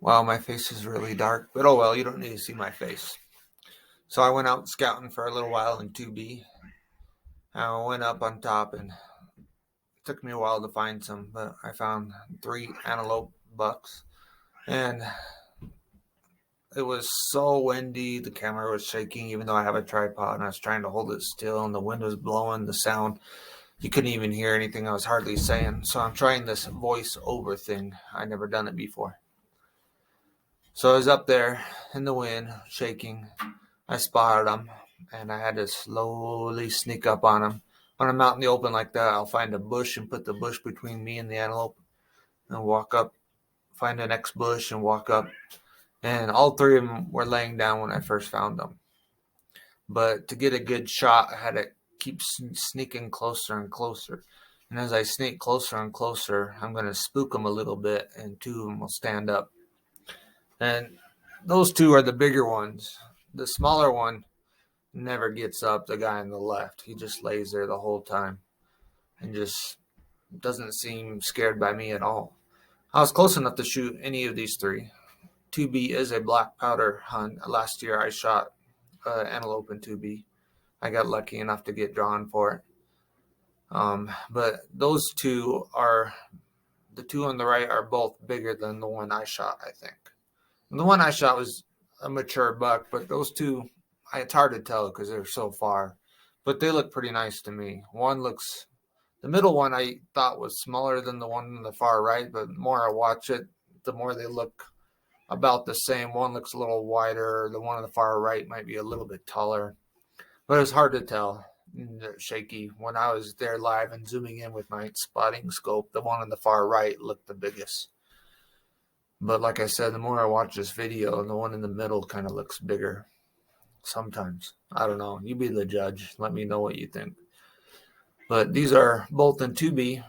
Wow, my face is really dark, but oh well, you don't need to see my face. So I went out scouting for a little while in 2B. I went up on top and it took me a while to find some, but I found 3 antelope bucks. And it was so windy, the camera was shaking, even though I have a tripod and I was trying to hold it still, and the wind was blowing, the sound. You couldn't even hear anything I was hardly saying. So I'm trying this voice over thing. I never done it before. So I was up there in the wind, shaking. I spotted them, and I had to slowly sneak up on them. When I'm out in the open like that, I'll find a bush and put the bush between me and the antelope and walk up, find the next bush and walk up. And all 3 of them were laying down when I first found them. But to get a good shot, I had to keep sneaking closer and closer. And as I sneak closer and closer, I'm going to spook them a little bit, and 2 of them will stand up. And those 2 are the bigger ones. The smaller one never gets up, the guy on the left. He just lays there the whole time and just doesn't seem scared by me at all. I was close enough to shoot any of these 3. 2B is a black powder hunt. Last year I shot antelope in 2B. I got lucky enough to get drawn for it. But those 2 are, the 2 on the right are both bigger than the one I shot, I think. And the one I shot was a mature buck, but those 2, it's hard to tell because they're so far. But they look pretty nice to me. The middle one I thought was smaller than the one on the far right, but the more I watch it, the more they look about the same. One looks a little wider. The one on the far right might be a little bit taller. But it's hard to tell. They're shaky. When I was there live and zooming in with my spotting scope, the one on the far right looked the biggest. But like I said, the more I watch this video, the one in the middle kind of looks bigger. Sometimes. I don't know. You be the judge. Let me know what you think. But these are both in 2B,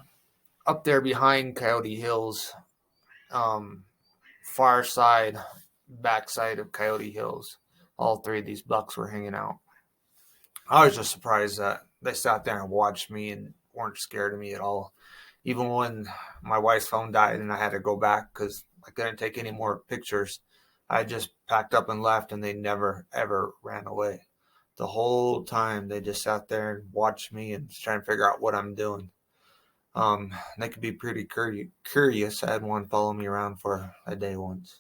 up there behind Coyote Hills, far side, backside of Coyote Hills. All 3 of these bucks were hanging out. I was just surprised that they sat there and watched me and weren't scared of me at all. Even when my wife's phone died and I had to go back because I couldn't take any more pictures, I just packed up and left, and they never, ever ran away. The whole time they just sat there and watched me and trying to figure out what I'm doing. They could be pretty curious. I had one follow me around for a day once.